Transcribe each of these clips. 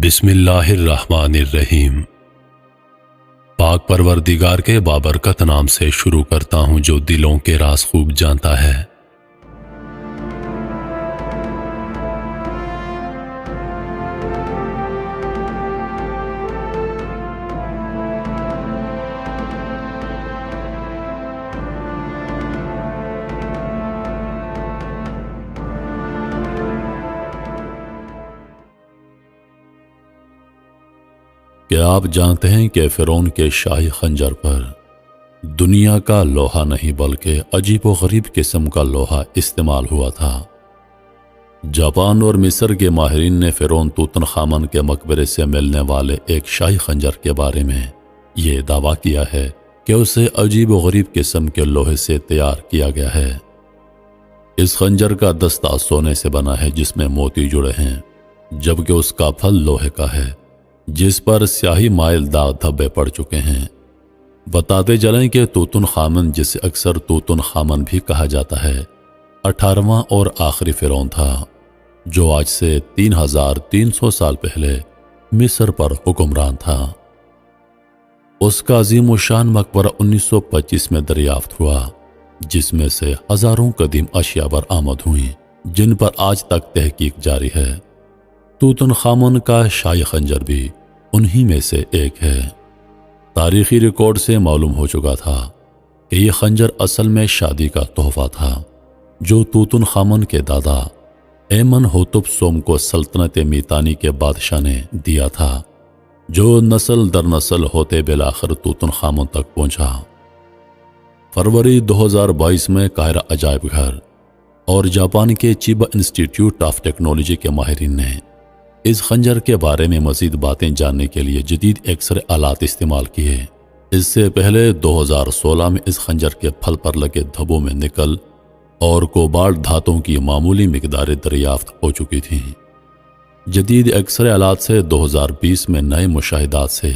بسم اللہ الرحمن الرحیم۔ پاک پروردگار کے بابرکت نام سے شروع کرتا ہوں جو دلوں کے راز خوب جانتا ہے۔ کیا آپ جانتے ہیں کہ فرعون کے شاہی خنجر پر دنیا کا لوہا نہیں بلکہ عجیب و غریب قسم کا لوہا استعمال ہوا تھا؟ جاپان اور مصر کے ماہرین نے فرعون توتن خامن کے مقبرے سے ملنے والے ایک شاہی خنجر کے بارے میں یہ دعویٰ کیا ہے کہ اسے عجیب و غریب قسم کے لوہے سے تیار کیا گیا ہے۔ اس خنجر کا دستہ سونے سے بنا ہے جس میں موتی جڑے ہیں، جبکہ اس کا پھل لوہے کا ہے جس پر سیاہی مائل داغ دھبے پڑ چکے ہیں۔ بتاتے چلیں کہ توتن خامن، جسے اکثر توتن خامن بھی کہا جاتا ہے، 18واں اور آخری فرعون تھا جو آج سے 3300 سال پہلے مصر پر حکمران تھا۔ اس کا عظیم و شان مقبرہ 1925 میں دریافت ہوا، جس میں سے ہزاروں قدیم اشیاء برآمد ہوئیں جن پر آج تک تحقیق جاری ہے۔ توتن خامن کا شاہی خنجر بھی انہی میں سے ایک ہے۔ تاریخی ریکارڈ سے معلوم ہو چکا تھا کہ یہ خنجر اصل میں شادی کا تحفہ تھا جو توتن خامن کے دادا ایمن ہوتب سوم کو سلطنت میتانی کے بادشاہ نے دیا تھا، جو نسل در نسل ہوتے بالآخر توتن خامن تک پہنچا۔ فروری 2022 میں قاہرہ عجائب گھر اور جاپان کے چیبا انسٹیٹیوٹ آف ٹیکنالوجی کے ماہرین نے اس خنجر کے بارے میں مزید باتیں جاننے کے لیے جدید ایکس رے آلات استعمال کیے۔ اس سے پہلے 2016 میں اس خنجر کے پھل پر لگے دھبوں میں نکل اور کوبالٹ دھاتوں کی معمولی مقداریں دریافت ہو چکی تھیں۔ جدید ایکس رے آلات سے 2020 میں نئے مشاہدات سے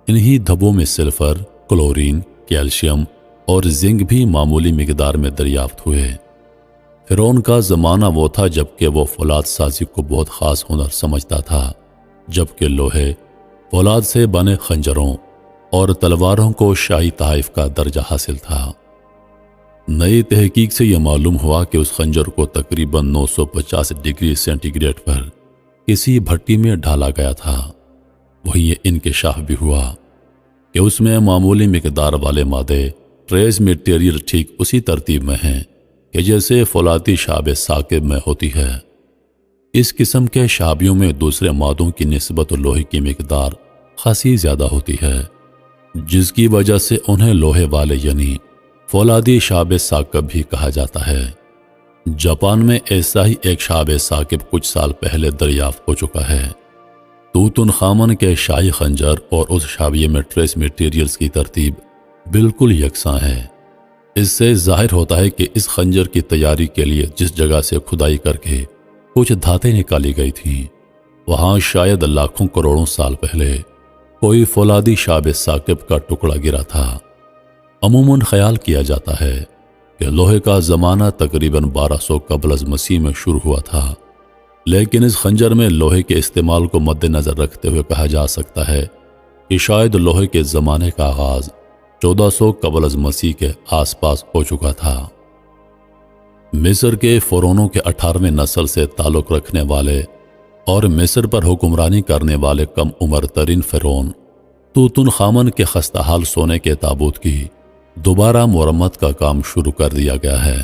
انہی دھبوں میں سلفر، کلورین، کیلشیم اور زنک بھی معمولی مقدار میں دریافت ہوئے۔ فرعون کا زمانہ وہ تھا جبکہ وہ فولاد سازی کو بہت خاص ہنر سمجھتا تھا، جبکہ لوہے، فولاد سے بنے خنجروں اور تلواروں کو شاہی تحائف کا درجہ حاصل تھا۔ نئی تحقیق سے یہ معلوم ہوا کہ اس خنجر کو تقریباً 950 ڈگری سینٹی گریڈ پر کسی بھٹی میں ڈھالا گیا تھا۔ وہیں یہ انکشاف بھی ہوا کہ اس میں معمولی مقدار والے مادے ٹریس میٹیریل ٹھیک اسی ترتیب میں ہیں کہ جیسے فولادی شاب ثاقب میں ہوتی ہے۔ اس قسم کے شابیوں میں دوسرے مادوں کی نسبت لوہے کی مقدار خاصی زیادہ ہوتی ہے، جس کی وجہ سے انہیں لوہے والے یعنی فولادی شاب ثاقب بھی کہا جاتا ہے۔ جاپان میں ایسا ہی ایک شاب ثاقب کچھ سال پہلے دریافت ہو چکا ہے۔ توتن خامن کے شاہی خنجر اور اس شابیے میں ٹریس میٹیریلز کی ترتیب بالکل یکساں ہے۔ اس سے ظاہر ہوتا ہے کہ اس خنجر کی تیاری کے لیے جس جگہ سے کھدائی کر کے کچھ دھاتیں نکالی گئی تھیں، وہاں شاید لاکھوں کروڑوں سال پہلے کوئی فولادی شاب ثاقب کا ٹکڑا گرا تھا۔ عموماً خیال کیا جاتا ہے کہ لوہے کا زمانہ تقریباً 1200 قبل از مسیح میں شروع ہوا تھا، لیکن اس خنجر میں لوہے کے استعمال کو مد نظر رکھتے ہوئے کہا جا سکتا ہے کہ شاید لوہے کے زمانے کا آغاز 1400 قبل از مسیح کے آس پاس ہو چکا تھا۔ مصر کے فرعونوں کے 18ویں نسل سے تعلق رکھنے والے اور مصر پر حکمرانی کرنے والے کم عمر ترین فرعون توتن خامن کے خستہ حال سونے کے تابوت کی دوبارہ مرمت کا کام شروع کر دیا گیا ہے۔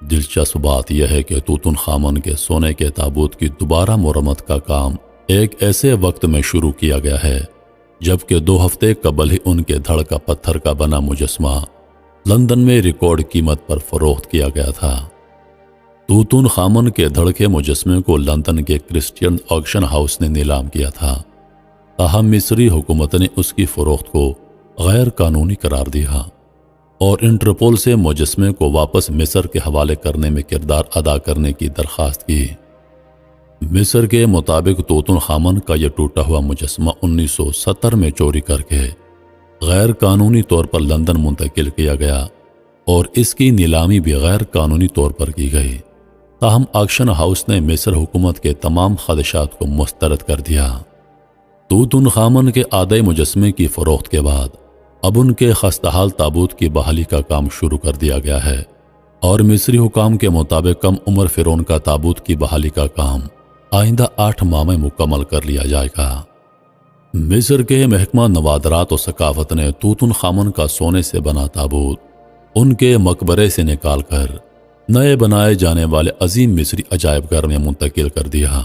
دلچسپ بات یہ ہے کہ توتن خامن کے سونے کے تابوت کی دوبارہ مرمت کا کام ایک ایسے وقت میں شروع کیا گیا ہے جبکہ 2 ہفتے قبل ہی ان کے دھڑ کا پتھر کا بنا مجسمہ لندن میں ریکارڈ قیمت پر فروخت کیا گیا تھا۔ توتن خامن کے دھڑ کے مجسمے کو لندن کے کرسچین آکشن ہاؤس نے نیلام کیا تھا، تاہم مصری حکومت نے اس کی فروخت کو غیر قانونی قرار دیا اور انٹرپول سے مجسمے کو واپس مصر کے حوالے کرنے میں کردار ادا کرنے کی درخواست کی۔ مصر کے مطابق توتن خامن کا یہ ٹوٹا ہوا مجسمہ 1970 میں چوری کر کے غیر قانونی طور پر لندن منتقل کیا گیا اور اس کی نیلامی بھی غیر قانونی طور پر کی گئی، تاہم آکشن ہاؤس نے مصر حکومت کے تمام خدشات کو مسترد کر دیا۔ توت عنخ آمن کے آدھے مجسمے کی فروخت کے بعد اب ان کے خستحال تابوت کی بحالی کا کام شروع کر دیا گیا ہے، اور مصری حکام کے مطابق کم عمر فرعون کا تابوت کی بحالی کا کام آئندہ 8 ماہ میں مکمل کر لیا جائے گا۔ مصر کے محکمہ نوادرات و ثقافت نے توت عنخ آمن کا سونے سے بنا تابوت ان کے مقبرے سے نکال کر نئے بنائے جانے والے عظیم مصری عجائب گھر میں منتقل کر دیا۔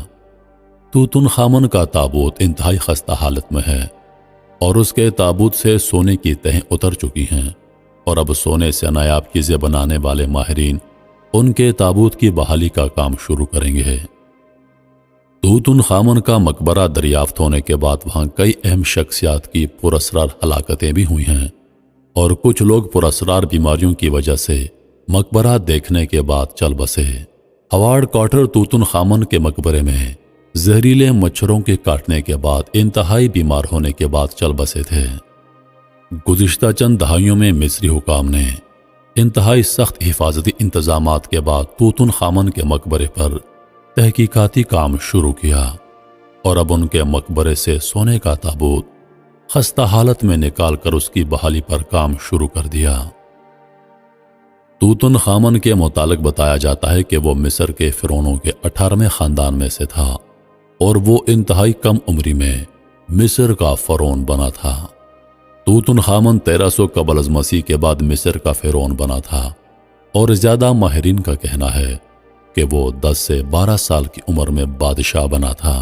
توت عنخ آمن کا تابوت انتہائی خستہ حالت میں ہے، اور اس کے تابوت سے سونے کی تہیں اتر چکی ہیں، اور اب سونے سے نایاب چیزیں بنانے والے ماہرین ان کے تابوت کی بحالی کا کام شروع کریں گے۔ توت عنخ آمن کا مقبرہ دریافت ہونے کے بعد وہاں کئی اہم شخصیات کی پراسرار ہلاکتیں بھی ہوئی ہیں، اور کچھ لوگ پراسرار بیماریوں کی وجہ سے مقبرہ دیکھنے کے بعد چل بسے۔ ہاورڈ کارٹر توت عنخ آمن کے مقبرے میں زہریلے مچھروں کے کاٹنے کے بعد انتہائی بیمار ہونے کے بعد چل بسے تھے۔ گزشتہ چند دہائیوں میں مصری حکام نے انتہائی سخت حفاظتی انتظامات کے بعد توت عنخ آمن کے مقبرے پر تحقیقاتی کام شروع کیا، اور اب ان کے مقبرے سے سونے کا تابوت خستہ حالت میں نکال کر اس کی بحالی پر کام شروع کر دیا۔ توت عنخ آمن کے متعلق بتایا جاتا ہے کہ وہ مصر کے فرعونوں کے 18ویں خاندان میں سے تھا، اور وہ انتہائی کم عمری میں مصر کا فرعون بنا تھا۔ توت عنخ آمن 1300 قبل از مسیح کے بعد مصر کا فرعون بنا تھا، اور زیادہ ماہرین کا کہنا ہے کہ وہ 10 سے 12 سال کی عمر میں بادشاہ بنا تھا۔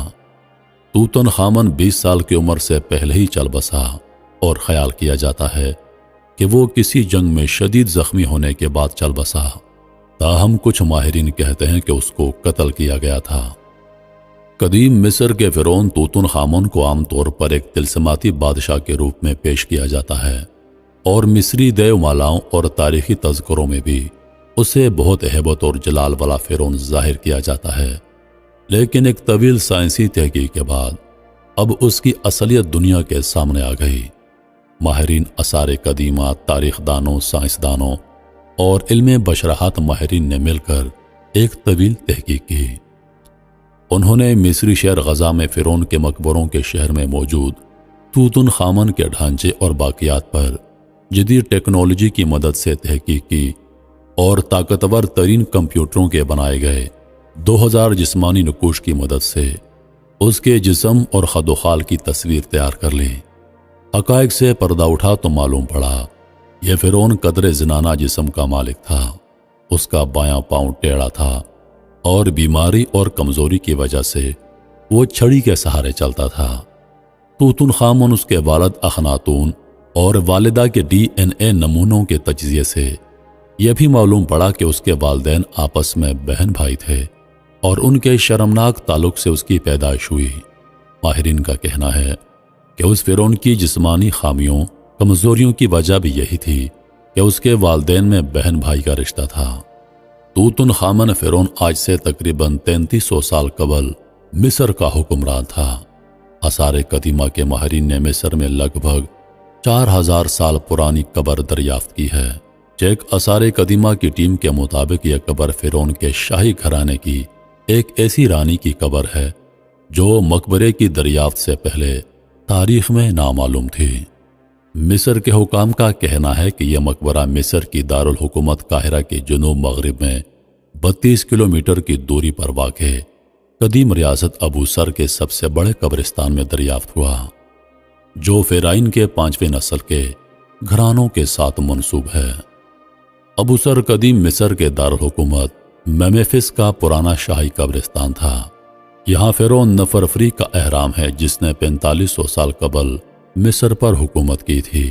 توت عنخ آمن 20 سال کی عمر سے پہلے ہی چل بسا، اور خیال کیا جاتا ہے کہ وہ کسی جنگ میں شدید زخمی ہونے کے بعد چل بسا، تاہم کچھ ماہرین کہتے ہیں کہ اس کو قتل کیا گیا تھا۔ قدیم مصر کے فرعون توت عنخ آمن کو عام طور پر ایک طلسماتی بادشاہ کے روپ میں پیش کیا جاتا ہے، اور مصری دیو مالاؤں اور تاریخی تذکروں میں بھی اسے بہت ہیبت اور جلال والا فرعون ظاہر کیا جاتا ہے، لیکن ایک طویل سائنسی تحقیق کے بعد اب اس کی اصلیت دنیا کے سامنے آ گئی۔ ماہرین آثار قدیمہ، تاریخ دانوں، سائنسدانوں اور علم بشرحات ماہرین نے مل کر ایک طویل تحقیق کی۔ انہوں نے مصری شہر غزہ میں فرعون کے مقبروں کے شہر میں موجود توت عنخ آمن کے ڈھانچے اور باقیات پر جدید ٹیکنالوجی کی مدد سے تحقیق کی، اور طاقتور ترین کمپیوٹروں کے بنائے گئے 2000 جسمانی نقوش کی مدد سے اس کے جسم اور خد و خال کی تصویر تیار کر لی۔ حقائق سے پردہ اٹھا تو معلوم پڑا یہ فرعون قدر زنانہ جسم کا مالک تھا، اس کا بایاں پاؤں ٹیڑھا تھا، اور بیماری اور کمزوری کی وجہ سے وہ چھڑی کے سہارے چلتا تھا۔ توت عنخ آمن اس کے والد اخناتون اور والدہ کے DNA نمونوں کے تجزیے سے یہ بھی معلوم پڑا کہ اس کے والدین آپس میں بہن بھائی تھے، اور ان کے شرمناک تعلق سے اس کی پیدائش ہوئی۔ ماہرین کا کہنا ہے کہ اس فرعون کی جسمانی خامیوں، کمزوریوں کی وجہ بھی یہی تھی کہ اس کے والدین میں بہن بھائی کا رشتہ تھا۔ توت عنخ آمن فرعون آج سے تقریباً 3300 سال قبل مصر کا حکمران تھا۔ آثار قدیمہ کے ماہرین نے مصر میں لگ بھگ 4000 سال پرانی قبر دریافت کی ہے۔ چیک آثار قدیمہ کی ٹیم کے مطابق یہ قبر فرعون کے شاہی گھرانے کی ایک ایسی رانی کی قبر ہے جو مقبرے کی دریافت سے پہلے تاریخ میں نامعلوم تھی۔ مصر کے حکام کا کہنا ہے کہ یہ مقبرہ مصر کی دارالحکومت قاہرہ کے جنوب مغرب میں 32 کلومیٹر کی دوری پر واقع قدیم ریاست ابو سر کے سب سے بڑے قبرستان میں دریافت ہوا، جو فرعون کے 5ویں نسل کے گھرانوں کے ساتھ منسوب ہے۔ ابو سر قدیم مصر کے دارالحکومت میمفس کا پرانا شاہی قبرستان تھا۔ یہاں فرعون نفرفری کا احرام ہے جس نے 4500 سال قبل مصر پر حکومت کی تھی۔